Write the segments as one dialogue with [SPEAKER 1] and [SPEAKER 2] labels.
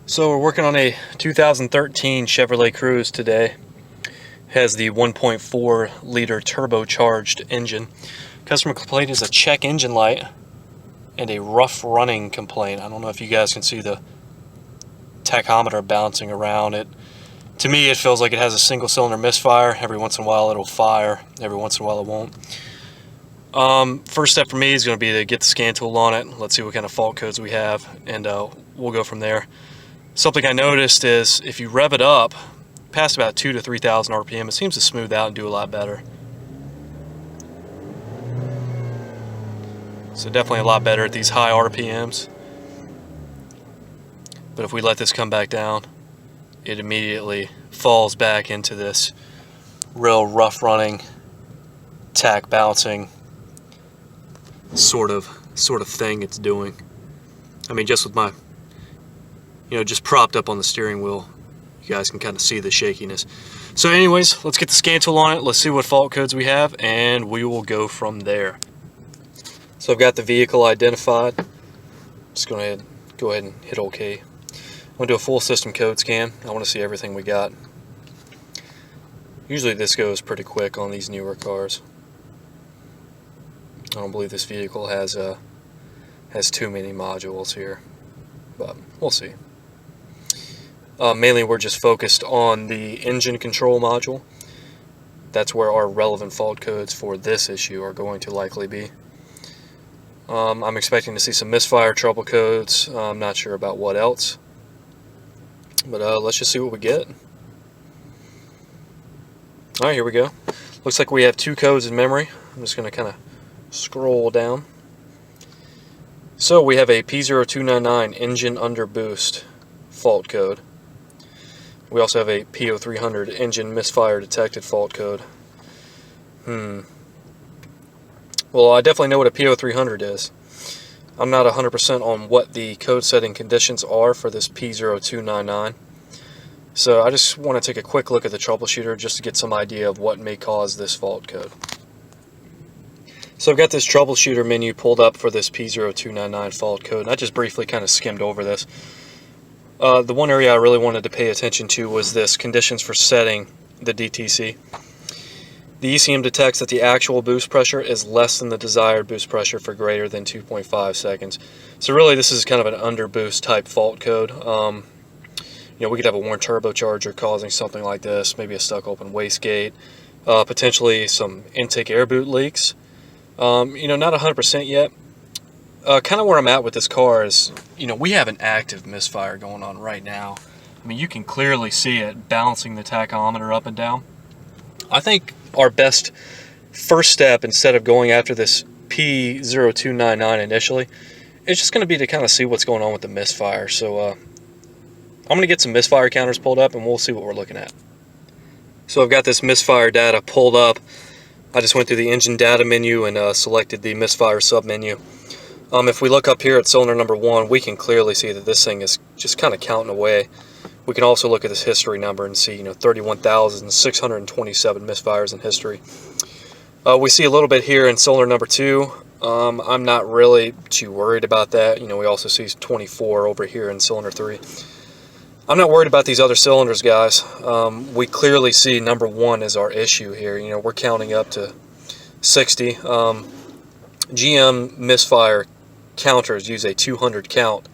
[SPEAKER 1] So we're working on a 2013 Chevrolet Cruze today. Has the 1.4 liter turbocharged engine. Customer complaint is a check engine light and a rough running complaint. I don't know if you guys can see the tachometer bouncing around it. To me, it feels like it has a single cylinder misfire. Every once in a while it'll fire, every once in a while it won't. First step for me is going to be to get the scan tool on it. Let's see what kind of fault codes we have, and we'll go from there. Something I noticed is if you rev it up past about 2,000 to 3,000 RPM, it seems to smooth out and do a lot better. So definitely a lot better at these high RPMs. But if we let this come back down, it immediately falls back into this real rough running, tach bouncing sort of thing it's doing. I mean, just with my, just propped up on the steering wheel, you guys can kind of see the shakiness. So anyways, let's get the scan tool on it, let's see what fault codes we have, and we will go from there. So I've got the vehicle identified. Just go ahead and hit OK. I'm going to do a full system code scan. I want to see everything we got. Usually this goes pretty quick on these newer cars. I don't believe this vehicle has too many modules here, but we'll see. Mainly we're just focused on the engine control module. That's where our relevant fault codes for this issue are going to likely be. I'm expecting to see some misfire trouble codes. I'm not sure about what else, but let's just see what we get. Alright, here we go. Looks like we have two codes in memory. I'm just going to kind of scroll down. So we have a P0299 engine under boost fault code. We also have a P0300 engine misfire detected fault code. Well, I definitely know what a P0300 is. I'm not 100% on what the code setting conditions are for this P0299. So I just want to take a quick look at the troubleshooter just to get some idea of what may cause this fault code. So I've got this troubleshooter menu pulled up for this P0299 fault code, and I just briefly kind of skimmed over this. The one area I really wanted to pay attention to was this conditions for setting the DTC. The ECM detects that the actual boost pressure is less than the desired boost pressure for greater than 2.5 seconds. So really this is kind of an under boost type fault code. We could have a worn turbocharger causing something like this, maybe a stuck open wastegate, potentially some intake air boot leaks. Not 100% yet. Kind of where I'm at with this car is, we have an active misfire going on right now. I mean, you can clearly see it bouncing the tachometer up and down. I think our best first step, instead of going after this P0299 initially, is just going to be to kind of see what's going on with the misfire. So I'm going to get some misfire counters pulled up and we'll see what we're looking at. So I've got this misfire data pulled up. I just went through the engine data menu and selected the misfire submenu. If we look up here at cylinder number 1, we can clearly see that this thing is just kind of counting away. We can also look at this history number and see, 31,627 misfires in history. We see a little bit here in cylinder number 2. I'm not really too worried about that. We also see 24 over here in cylinder 3. I'm not worried about these other cylinders, guys. We clearly see number 1 is our issue here. We're counting up to 60. GM misfire counters use a 200 count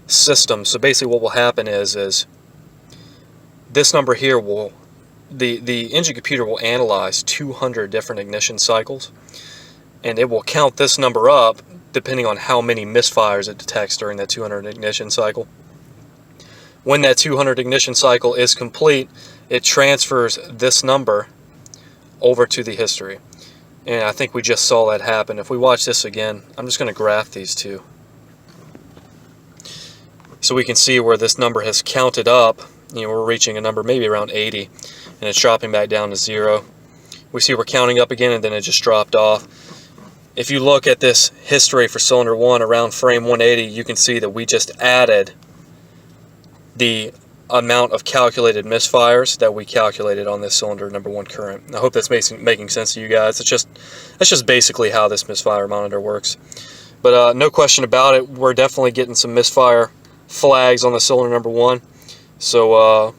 [SPEAKER 1] system. So basically what will happen is this number here the engine computer will analyze 200 different ignition cycles, and it will count this number up depending on how many misfires it detects during that 200 ignition cycle. When that 200 ignition cycle is complete, it transfers this number over to the history. And I think we just saw that happen. If we watch this again, I'm just going to graph these two. So we can see where this number has counted up. We're reaching a number maybe around 80, and it's dropping back down to 0. We see we're counting up again, and then it just dropped off. If you look at this history for cylinder 1 around frame 180, you can see that we just added the amount of calculated misfires that we calculated on this cylinder number 1 current. I hope that's making sense to you guys. That's just basically how this misfire monitor works. But no question about it, we're definitely getting some misfire flags on the cylinder number 1. So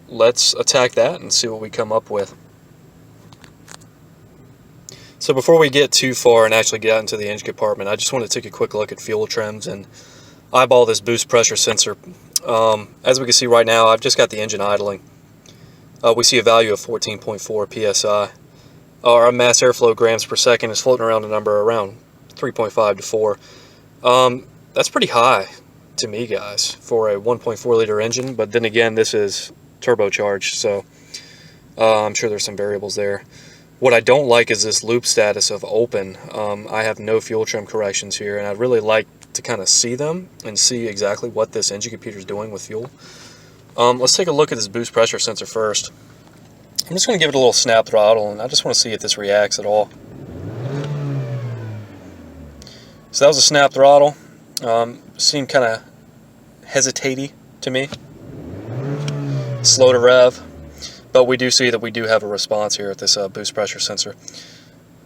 [SPEAKER 1] let's attack that and see what we come up with. So before we get too far and actually get out into the engine compartment, I just want to take a quick look at fuel trims and eyeball this boost pressure sensor. As we can see right now, I've just got the engine idling. We see a value of 14.4 psi. Our mass airflow grams per second is floating around a number around 3.5 to 4. That's pretty high to me, guys, for a 1.4 liter engine, but then again, this is turbocharged, so I'm sure there's some variables there. What I don't like is this loop status of open. I have no fuel trim corrections here, and I'd really like to kind of see them and see exactly what this engine computer is doing with fuel. Let's take a look at this boost pressure sensor first. I'm just going to give it a little snap throttle, and I just want to see if this reacts at all. So that was a snap throttle. Seemed kind of hesitaty to me. Slow to rev. But we do see that we do have a response here at this boost pressure sensor.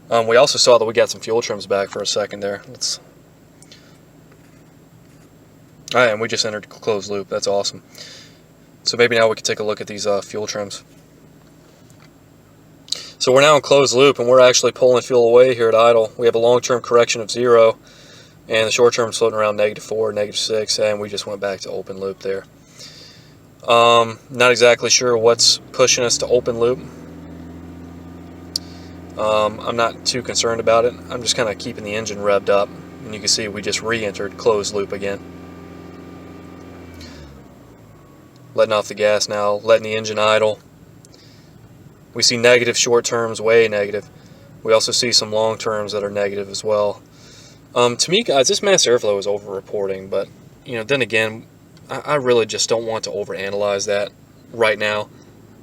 [SPEAKER 1] We also saw that we got some fuel trims back for a second there. Alright, and we just entered closed loop. That's awesome. So maybe now we can take a look at these fuel trims. So we're now in closed loop, and we're actually pulling fuel away here at idle. We have a long-term correction of 0, and the short-term is floating around -4, -6, and we just went back to open loop there. Not exactly sure what's pushing us to open loop. I'm not too concerned about it. I'm just kind of keeping the engine revved up, and you can see we just re-entered closed loop again. Letting off the gas now, letting the engine idle. We see negative short terms, way negative. We also see some long terms that are negative as well. To me, guys, this mass airflow is over-reporting, but then again, I really just don't want to overanalyze that right now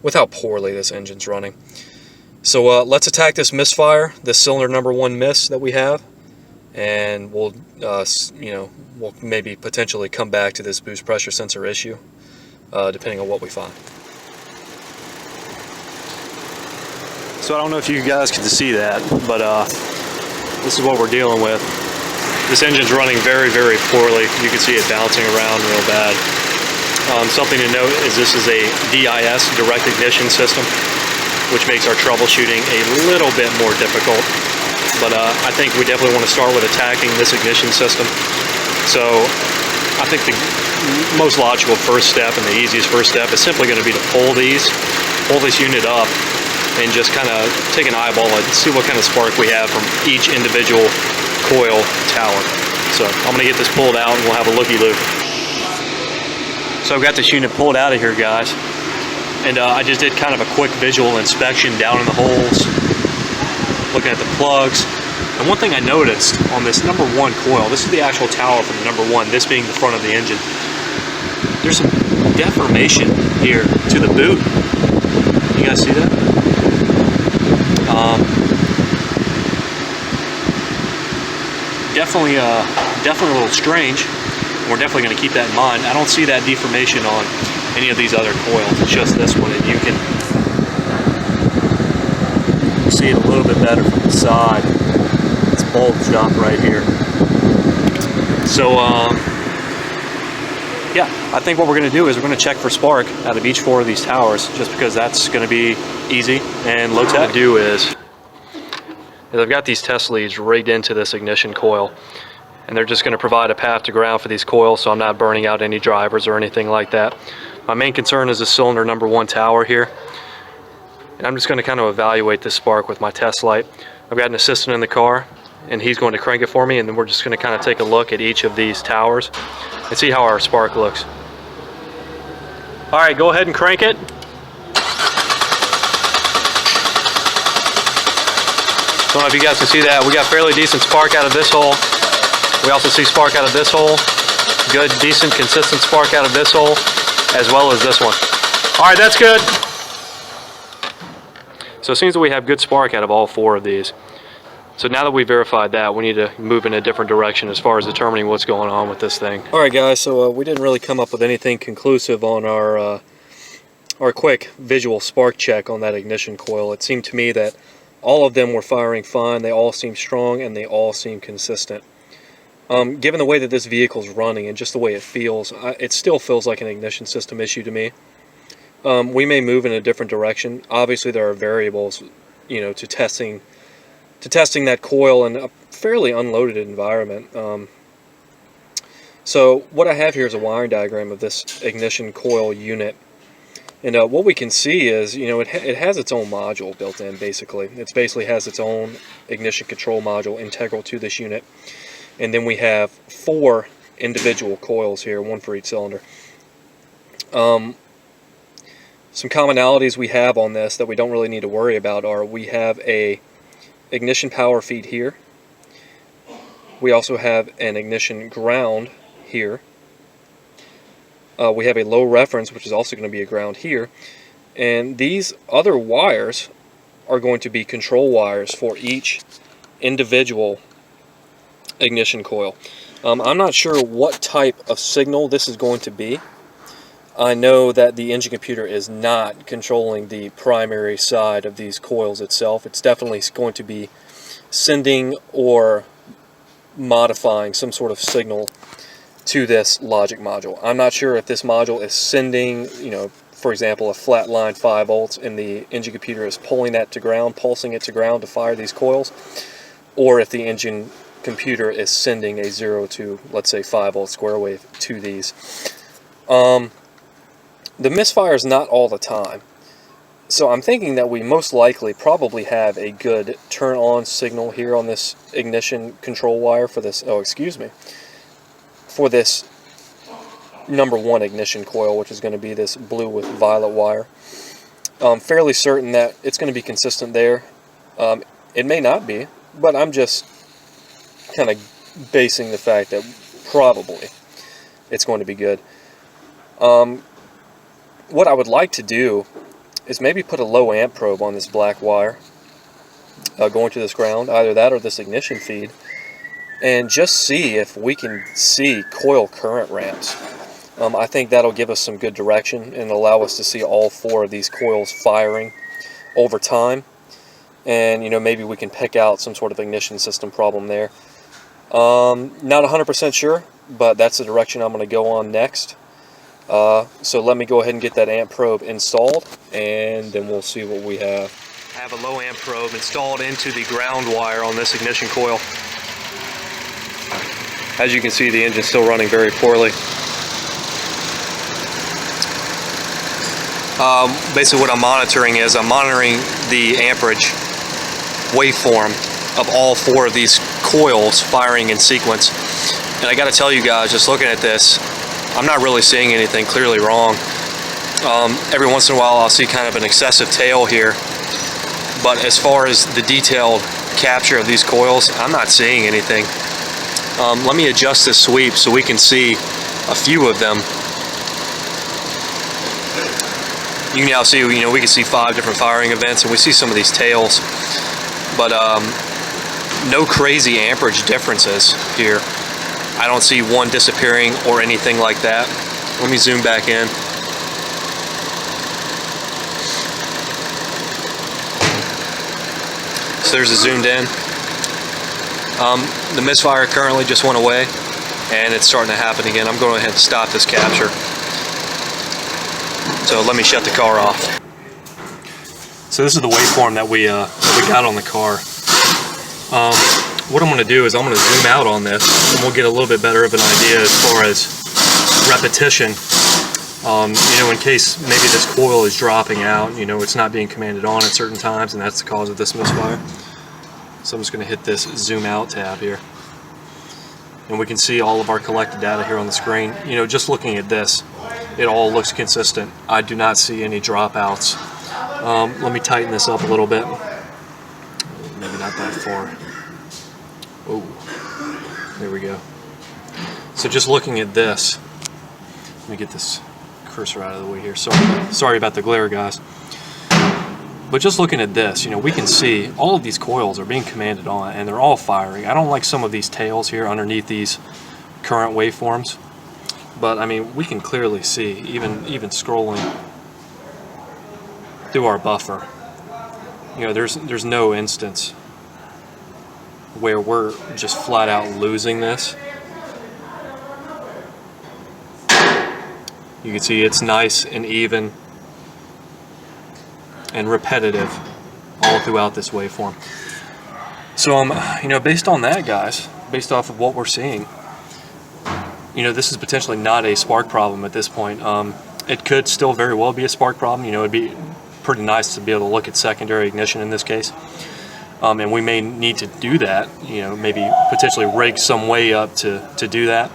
[SPEAKER 1] with how poorly this engine's running. So let's attack this misfire, this cylinder number 1 miss that we have, and we'll maybe potentially come back to this boost pressure sensor issue, depending on what we find. So I don't know if you guys can see that, but this is what we're dealing with. This engine's running very, very poorly. You can see it bouncing around real bad. Something to note is this is a DIS, direct ignition system, which makes our troubleshooting a little bit more difficult. But I think we definitely want to start with attacking this ignition system. So I think the most logical first step and the easiest first step is simply going to be to pull this unit up and just kind of take an eyeball and see what kind of spark we have from each individual coil tower. So I'm going to get this pulled out and we'll have a looky-loo. So I've got this unit pulled out of here, guys, and I just did kind of a quick visual inspection down in the holes, looking at the plugs. And one thing I noticed on this number 1 coil, this is the actual tower for the number 1, this being the front of the engine, there's some deformation here to the boot. You guys see that? Definitely a little strange. We're definitely going to keep that in mind. I don't see that deformation on any of these other coils. It's just this one, and you can see it a little bit better from the side. It's bulged up right here. So, yeah, I think what we're going to do is we're going to check for spark out of each 4 of these towers, just because that's going to be easy and low tech. What I'm going to do is I've got these test leads rigged into this ignition coil, and they're just going to provide a path to ground for these coils, so I'm not burning out any drivers or anything like that. My main concern is the cylinder number 1 tower here, and I'm just going to kind of evaluate this spark with my test light. I've got an assistant in the car, and he's going to crank it for me, and then we're just going to kind of take a look at each of these towers and see how our spark looks. All right, go ahead and crank it. I don't know if you guys can see that. We got fairly decent spark out of this hole. We also see spark out of this hole. Good, decent, consistent spark out of this hole, as well as this one. All right, that's good. So it seems that we have good spark out of all 4 of these. So now that we verified that, we need to move in a different direction as far as determining what's going on with this thing. All right, guys, so we didn't really come up with anything conclusive on our quick visual spark check on that ignition coil. It seemed to me that all of them were firing fine. They all seem strong and they all seem consistent. Given the way that this vehicle is running and just the way it feels, it still feels like an ignition system issue to me. We may move in a different direction. Obviously, there are variables, you know, to testing that coil in a fairly unloaded environment. So what I have here is a wiring diagram of this ignition coil unit, and what we can see is, you know, it has its own module built in. Basically, it basically has its own ignition control module integral to this unit, and then we have 4 individual coils here, 1 for each cylinder. Some commonalities we have on this that we don't really need to worry about are we have a ignition power feed here. We also have an ignition ground here. We have a low reference, which is also going to be a ground here. And these other wires are going to be control wires for each individual ignition coil. I'm not sure what type of signal this is going to be. I know that the engine computer is not controlling the primary side of these coils itself. It's definitely going to be sending or modifying some sort of signal to this logic module. I'm not sure if this module is sending, you know, for example, a flat line 5 volts and the engine computer is pulling that to ground, pulsing it to ground to fire these coils, or if the engine computer is sending a 0 to, let's say, 5 volt square wave to these. The misfire is not all the time, so I'm thinking that we most likely probably have a good turn on signal here on this ignition control wire for this, for this number 1 ignition coil, which is going to be this blue with violet wire. I'm fairly certain that it's going to be consistent there. It may not be, but I'm just kind of basing the fact that probably it's going to be good. What I would like to do is maybe put a low amp probe on this black wire going to this ground, either that or this ignition feed, and just see if we can see coil current ramps. I think that'll give us some good direction and allow us to see all 4 of these coils firing over time, and, you know, maybe we can pick out some sort of ignition system problem there. Not 100% sure, but that's the direction I'm going to go on next. So let me go ahead and get that amp probe installed, and then we'll see what we have. I have a low amp probe installed into the ground wire on this ignition coil. As you can see, the engine's still running very poorly. Basically what I'm monitoring is I'm monitoring the amperage waveform of all 4 of these coils firing in sequence. And I gotta tell you guys, just looking at this, I'm not really seeing anything clearly wrong. Every once in a while I'll see kind of an excessive tail here, but as far as the detailed capture of these coils, I'm not seeing anything. Let me adjust this sweep so we can see a few of them. You can now see, you know, we can see 5 different firing events, and we see some of these tails, but no crazy amperage differences here. I don't see one disappearing or anything like that. Let me zoom back in. So there's a zoomed in. The misfire currently just went away, and it's starting to happen again. I'm going ahead and stop this capture. So let me shut the car off. So this is the waveform that we got on the car. What I'm going to do is I'm going to zoom out on this, and we'll get a little bit better of an idea as far as repetition. You know, in case maybe this coil is dropping out, you know, it's not being commanded on at certain times, and that's the cause of this misfire. So I'm just going to hit this zoom out tab here, and we can see all of our collected data here on the screen. You know, just looking at this, it all looks consistent. I do not see any dropouts. Let me tighten this up a little bit. Maybe not that far. Oh, there we go. So just looking at this, let me get this cursor out of the way here. Sorry about the glare, guys. But just looking at this, you know, we can see all of these coils are being commanded on, and they're all firing. I don't like some of these tails here underneath these current waveforms, but I mean, we can clearly see, even scrolling through our buffer, you know, there's no instance where we're just flat out losing this. You can see it's nice and even and repetitive all throughout this waveform. So you know, based on that, guys, based off of what we're seeing, you know, this is potentially not a spark problem at this point. It could still very well be a spark problem. You know, it'd be pretty nice to be able to look at secondary ignition in this case. And we may need to do that, you know, maybe potentially rig some way up to do that.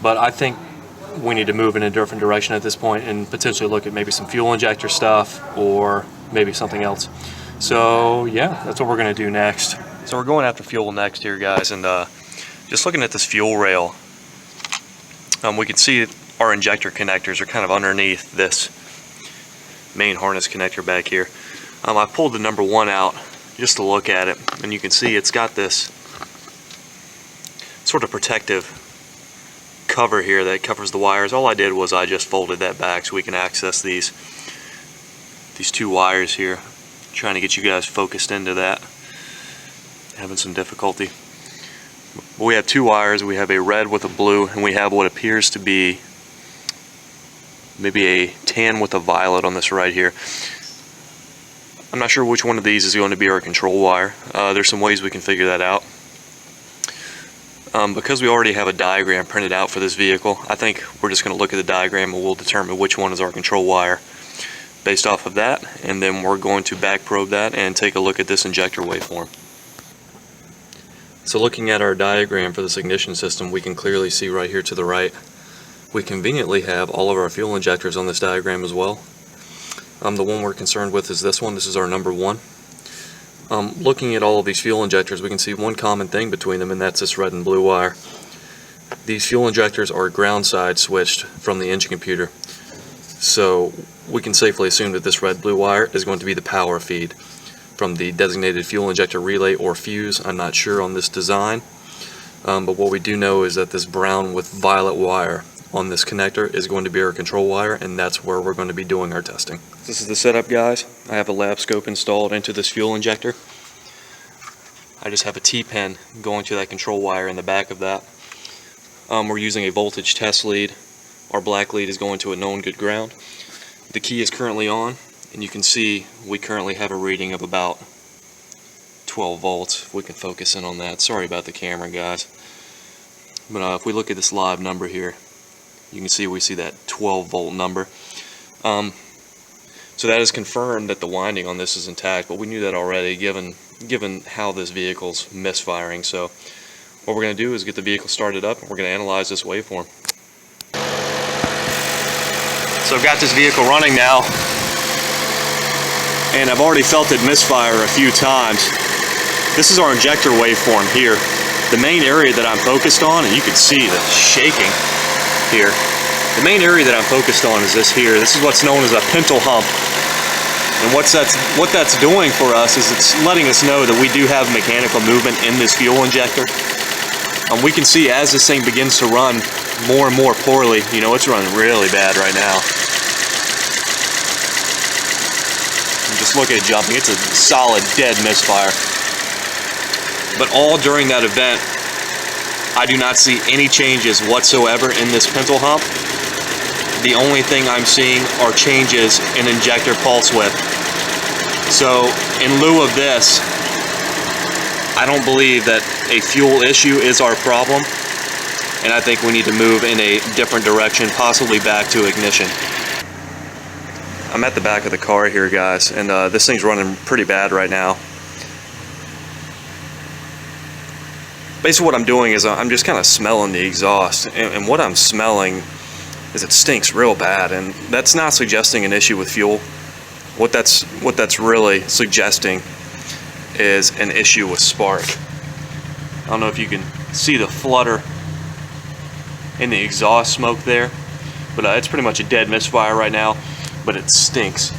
[SPEAKER 1] But I think we need to move in a different direction at this point and potentially look at maybe some fuel injector stuff or maybe something else. So yeah, that's what we're going to do next. So we're going after fuel next here, guys, and just looking at this fuel rail, we can see our injector connectors are kind of underneath this main harness connector back here. I pulled the number 1 out just to look at it, and you can see it's got this sort of protective cover here that covers the wires. All I did was I just folded that back so we can access these 2 wires here. Trying to get you guys focused into that. Having some difficulty. We have 2 wires. We have a red with a blue, and we have what appears to be maybe a tan with a violet on this right here. I'm not sure which one of these is going to be our control wire. There's some ways we can figure that out. Because we already have a diagram printed out for this vehicle, I think we're just going to look at the diagram and we'll determine which one is our control wire based off of that, and then we're going to back probe that and take a look at this injector waveform. So looking at our diagram for this ignition system, we can clearly see right here to the right, we conveniently have all of our fuel injectors on this diagram as well. The one we're concerned with is this one. This is our number 1. Looking at all of these fuel injectors, we can see one common thing between them, and that's this red and blue wire. These fuel injectors are ground side switched from the engine computer. So we can safely assume that this red-blue wire is going to be the power feed from the designated fuel injector relay or fuse. I'm not sure on this design, but what we do know is that this brown with violet wire on this connector is going to be our control wire, and that's where we're going to be doing our testing. This is the setup, guys. I have a lab scope installed into this fuel injector. I just have a T-pin going to that control wire in the back of that. We're using a voltage test lead. Our black lead is going to a known good ground. The key is currently on, and you can see we currently have a reading of about 12 volts. If we can focus in on that. Sorry about the camera, guys. But if we look at this live number here, you can see we see that 12 volt number. So that is confirmed that the winding on this is intact, but we knew that already given how this vehicle's misfiring. So what we're going to do is get the vehicle started up, and we're going to analyze this waveform. So I've got this vehicle running now, and I've already felt it misfire a few times. This is our injector waveform here. The main area that I'm focused on, and you can see the shaking here, the main area that I'm focused on is this here. This is what's known as a pintle hump. And what that's doing for us is it's letting us know that we do have mechanical movement in this fuel injector. We can see as this thing begins to run more and more poorly, you know, it's running really bad right now. And just look at it jumping. It's a solid dead misfire. But all during that event, I do not see any changes whatsoever in this pintle hump. The only thing I'm seeing are changes in injector pulse width. So in lieu of this, I don't believe that a fuel issue is our problem, and I think we need to move in a different direction, possibly back to ignition. I'm at the back of the car here, guys, and this thing's running pretty bad right now. Basically what I'm doing is I'm just kind of smelling the exhaust, and what I'm smelling is it stinks real bad, and that's not suggesting an issue with fuel. What that's really suggesting is an issue with spark. I don't know if you can see the flutter in the exhaust smoke there, but it's pretty much a dead misfire right now, but it stinks.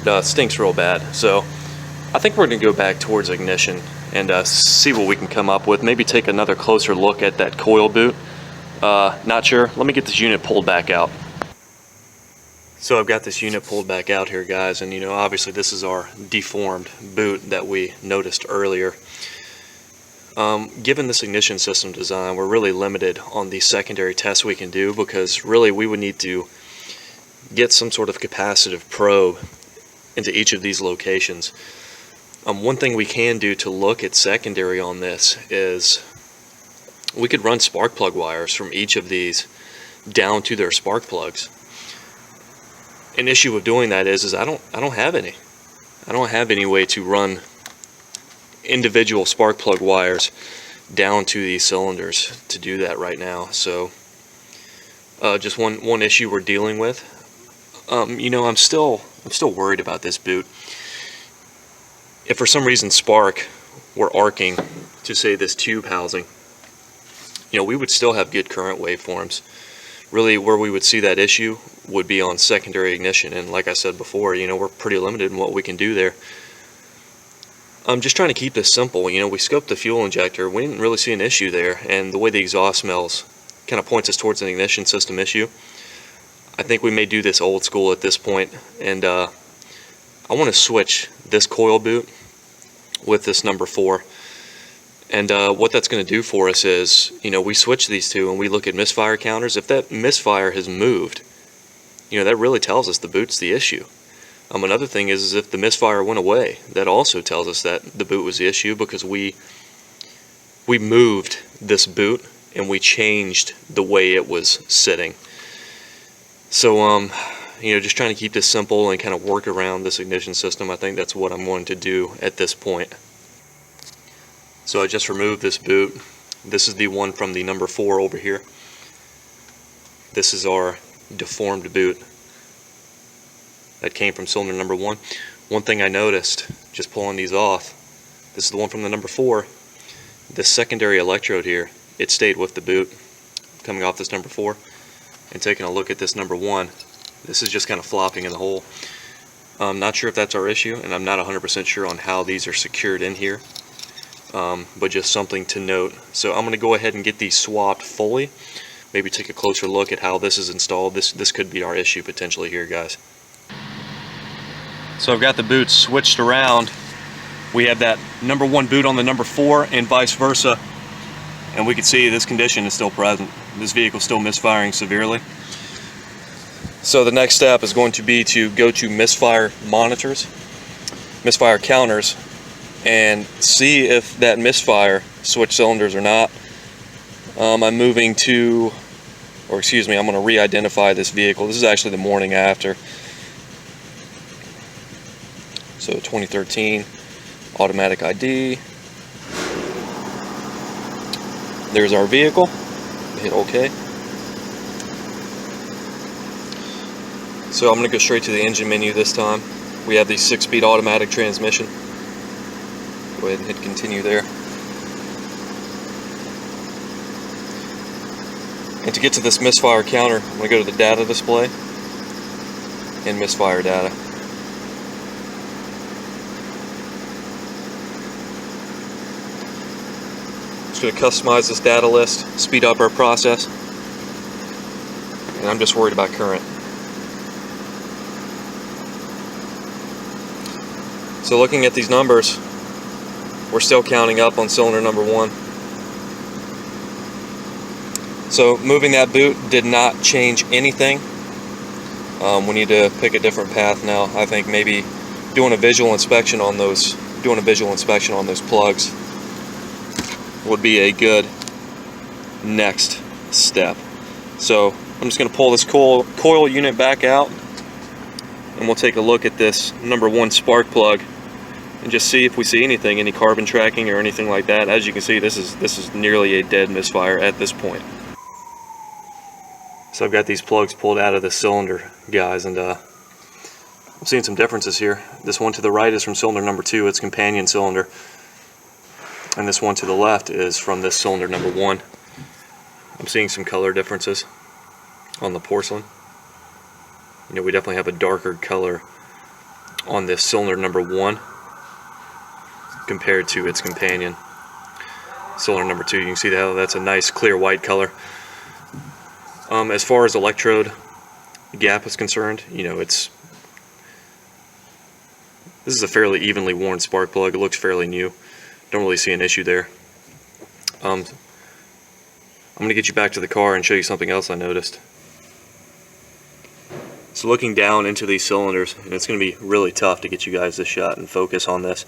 [SPEAKER 1] It stinks real bad. So I think we're going to go back towards ignition and see what we can come up with. Maybe take another closer look at that coil boot. Not sure. Let me get this unit pulled back out. So I've got this unit pulled back out here, guys, and you know, obviously this is our deformed boot that we noticed earlier. Given this ignition system design, we're really limited on the secondary tests we can do, because really we would need to get some sort of capacitive probe into each of these locations. One thing we can do to look at secondary on this is we could run spark plug wires from each of these down to their spark plugs. An issue with doing that is I don't have any. I don't have any way to run individual spark plug wires down to these cylinders to do that right now. So just one issue we're dealing with. You know, I'm still worried about this boot. If for some reason spark were arcing to, say, this tube housing, you know, we would still have good current waveforms. Really, where we would see that issue would be on secondary ignition, and like I said before, you know, we're pretty limited in what we can do there. I'm just trying to keep this simple. You know, we scoped the fuel injector, we didn't really see an issue there, and the way the exhaust smells kind of points us towards an ignition system issue. I think we may do this old school at this point, and I want to switch this coil boot with this number 4. And what that's going to do for us is, you know, we switch these two and we look at misfire counters. If that misfire has moved, you know, that really tells us the boot's the issue. Another thing is if the misfire went away, that also tells us that the boot was the issue, because we moved this boot and we changed the way it was sitting. So you know, just trying to keep this simple and kind of work around this ignition system, I think that's what I'm going to do at this point. So I just removed this boot. This is the one from the number 4 over here. This is our deformed boot that came from cylinder number 1. One thing I noticed just pulling these off, this is the one from the number 4. This secondary electrode here, it stayed with the boot coming off this number 4. And taking a look at this number 1, this is just kind of flopping in the hole. I'm not sure if that's our issue, and I'm not 100% sure on how these are secured in here, but just something to note. So I'm going to go ahead and get these swapped fully, maybe take a closer look at how this is installed. This could be our issue potentially here, guys. So I've got the boots switched around. We have that number 1 boot on the number 4 and vice versa, and we can see this condition is still present. This vehicle is still misfiring severely. So the next step is going to be to go to misfire monitors, misfire counters, and see if that misfire switched cylinders or not. I'm moving to, or excuse me, I'm going to re-identify this vehicle. This is actually the morning after. So 2013, automatic ID. There's our vehicle. Hit OK. So I'm going to go straight to the engine menu this time. We have the 6-speed automatic transmission. Go ahead and hit continue there. And to get to this misfire counter, I'm going to go to the data display and misfire data. Just going to customize this data list, speed up our process, and I'm just worried about current. So looking at these numbers, we're still counting up on cylinder number 1. So moving that boot did not change anything. We need to pick a different path now. I think maybe doing a visual inspection on those plugs would be a good next step. So I'm just going to pull this coil unit back out, and we'll take a look at this number 1 spark plug and just see if we see anything, any carbon tracking or anything like that. As you can see, this is nearly a dead misfire at this point. So I've got these plugs pulled out of the cylinder, guys, and I'm seeing some differences here. This one to the right is from cylinder number 2, its companion cylinder, and this one to the left is from this cylinder number 1. I'm seeing some color differences on the porcelain. You know, we definitely have a darker color on this cylinder number 1 compared to its companion cylinder number 2. You can see that that's a nice clear white color. As far as electrode gap is concerned, you know, this is a fairly evenly worn spark plug. It looks fairly new. Don't really see an issue there. I'm going to get you back to the car and show you something else I noticed. So looking down into these cylinders, and it's going to be really tough to get you guys this shot and focus on this,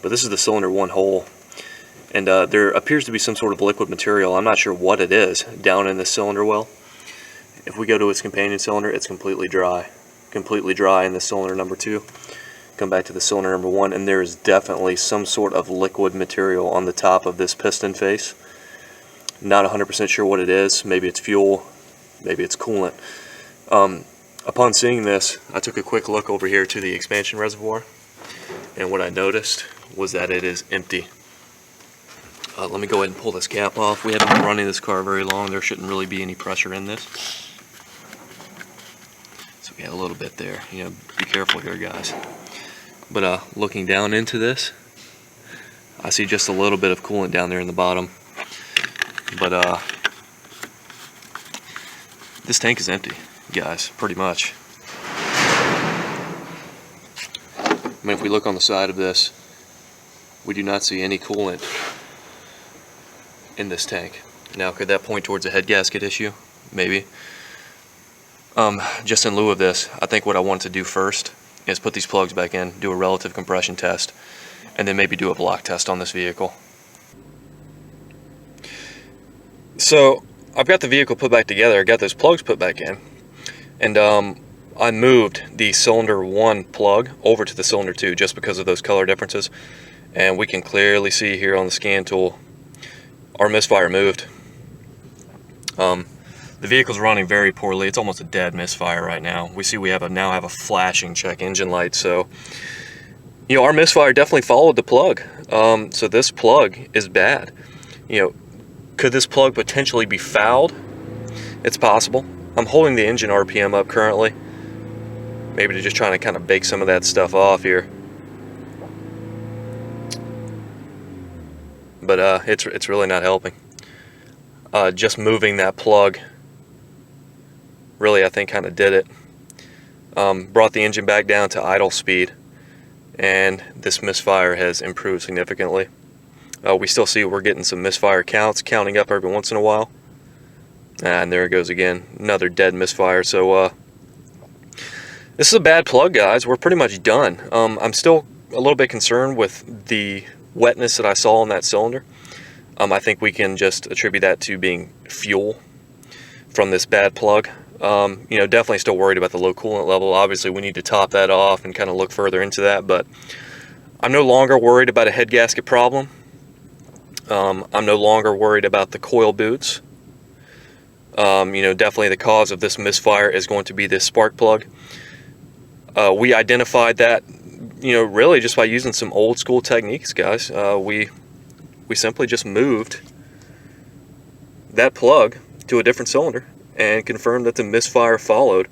[SPEAKER 1] but this is the cylinder 1 hole, and there appears to be some sort of liquid material. I'm not sure what it is down in the cylinder well. If we go to its companion cylinder, it's completely dry in the cylinder number 2. Come back to the cylinder number 1, and there is definitely some sort of liquid material on the top of this piston face. Not 100% sure what it is. Maybe it's fuel, maybe it's coolant. Upon seeing this, I took a quick look over here to the expansion reservoir, and what I noticed was that it is empty. Let me go ahead and pull this cap off. We haven't been running this car very long. There shouldn't really be any pressure in this. So we had a little bit there. You know, be careful here, guys. But looking down into this, I see just a little bit of coolant down there in the bottom. But this tank is empty, guys, pretty much. I mean, if we look on the side of this, we do not see any coolant in this tank. Now, could that point towards a head gasket issue? Maybe. Just in lieu of this, I think what I want to do first is put these plugs back in, do a relative compression test, and then maybe do a block test on this vehicle. So I've got the vehicle put back together, I got those plugs put back in, and I moved the cylinder 1 plug over to the cylinder 2 just because of those color differences, and we can clearly see here on the scan tool our misfire moved. The vehicle's running very poorly. It's almost a dead misfire right now. We see we now have a flashing check engine light. So, you know, our misfire definitely followed the plug. So this plug is bad. You know, could this plug potentially be fouled? It's possible. I'm holding the engine RPM up currently. Maybe to just trying to kind of bake some of that stuff off here. But it's really not helping. Just moving that plug really, I think, kind of did it. Brought the engine back down to idle speed, and this misfire has improved significantly. We still see we're getting some misfire counts counting up every once in a while, and there it goes again, another dead misfire. So this is a bad plug, guys. We're pretty much done. I'm still a little bit concerned with the wetness that I saw on that cylinder. I think we can just attribute that to being fuel from this bad plug. You know, definitely still worried about the low coolant level. Obviously, we need to top that off and kind of look further into that, but I'm no longer worried about a head gasket problem. I'm no longer worried about the coil boots. You know, definitely the cause of this misfire is going to be this spark plug. We identified that, you know, really just by using some old school techniques, guys. We simply just moved that plug to a different cylinder and confirmed that the misfire followed.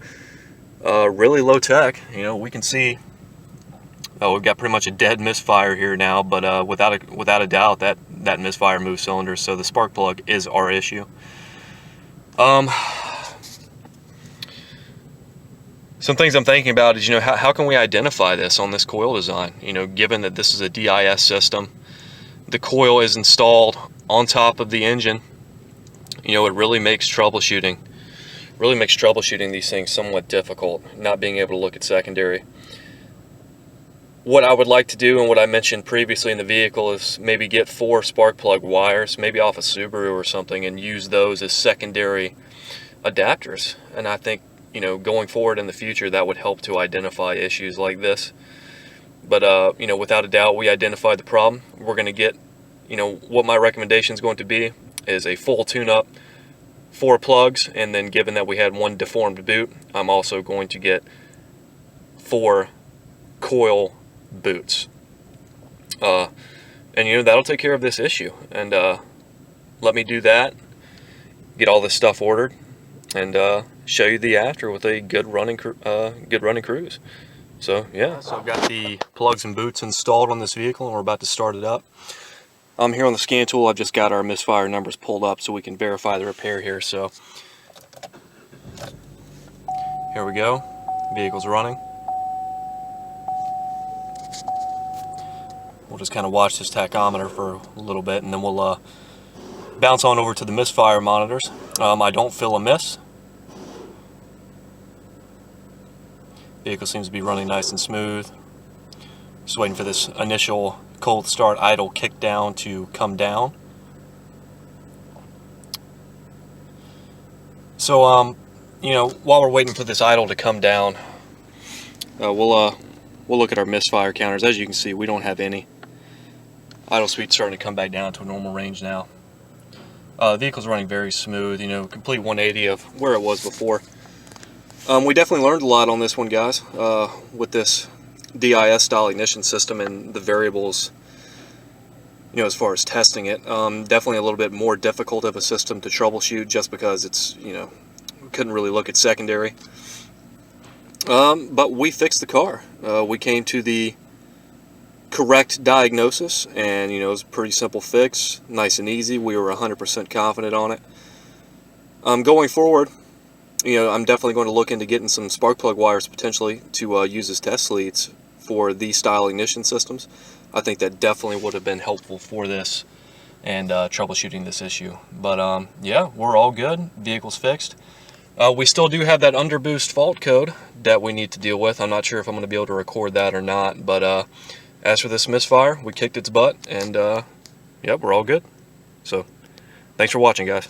[SPEAKER 1] Really low tech. You know, we can see we've got pretty much a dead misfire here now, but without a doubt that misfire moves cylinders, so the spark plug is our issue. Some things I'm thinking about is, you know, how can we identify this on this coil design? You know, given that this is a DIS system, the coil is installed on top of the engine. You know, it really makes troubleshooting these things somewhat difficult, not being able to look at secondary. What I would like to do, and what I mentioned previously in the vehicle, is maybe get 4 spark plug wires, maybe off a Subaru or something, and use those as secondary adapters. And I think, you know, going forward in the future, that would help to identify issues like this. But you know, without a doubt, we identified the problem. We're going to get, you know, what my recommendation is going to be is a full tune-up, 4 plugs, and then given that we had 1 deformed boot, I'm also going to get 4 coil boots. And you know, that'll take care of this issue. And let me do that, get all this stuff ordered, and show you the after with a good running Cruze. So yeah, so I've got the plugs and boots installed on this vehicle, and we're about to start it up. Here on the scan tool, I've just got our misfire numbers pulled up so we can verify the repair here. So here we go, vehicle's running. We'll just kind of watch this tachometer for a little bit, and then we'll bounce on over to the Misfire monitors. I don't feel a miss. Vehicle seems to be running nice and smooth. Just waiting for this initial cold start idle kick down to come down. So, you know, while we're waiting for this idle to come down, we'll look at our misfire counters. As you can see, we don't have any. Idle speed's starting to come back down to a normal range now. The vehicle's running very smooth, you know, complete 180 of where it was before. We definitely learned a lot on this one, guys, with this DIS style ignition system and the variables, you know, as far as testing it. Definitely a little bit more difficult of a system to troubleshoot just because it's, you know, we couldn't really look at secondary. But we fixed the car. We came to the correct diagnosis, and, you know, it was a pretty simple fix, nice and easy. We were 100% confident on it. Going forward, you know, I'm definitely going to look into getting some spark plug wires potentially to use as test leads for these style ignition systems. I think that definitely would have been helpful for this and troubleshooting this issue. But yeah, we're all good. Vehicle's fixed. We still do have that underboost fault code that we need to deal with. I'm not sure if I'm going to be able to record that or not. But as for this misfire, we kicked its butt, and yeah, we're all good. So thanks for watching, guys.